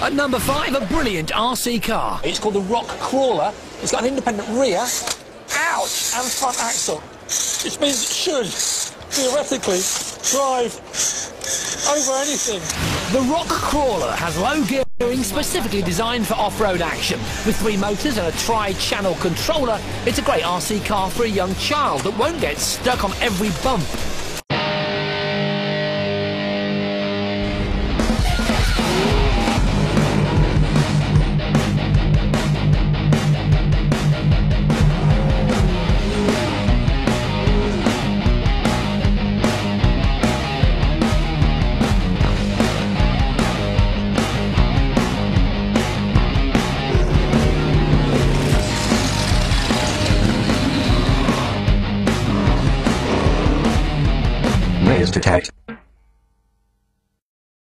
At number 5, a brilliant RC car. It's called the Rock Crawler. It's got an independent rear, ouch, and front axle, which means it should, theoretically, drive over anything. The Rock Crawler has low gearing specifically designed for off-road action. With 3 motors and a tri-channel controller, it's a great RC car for a young child that won't get stuck on every bump. Raised attacked.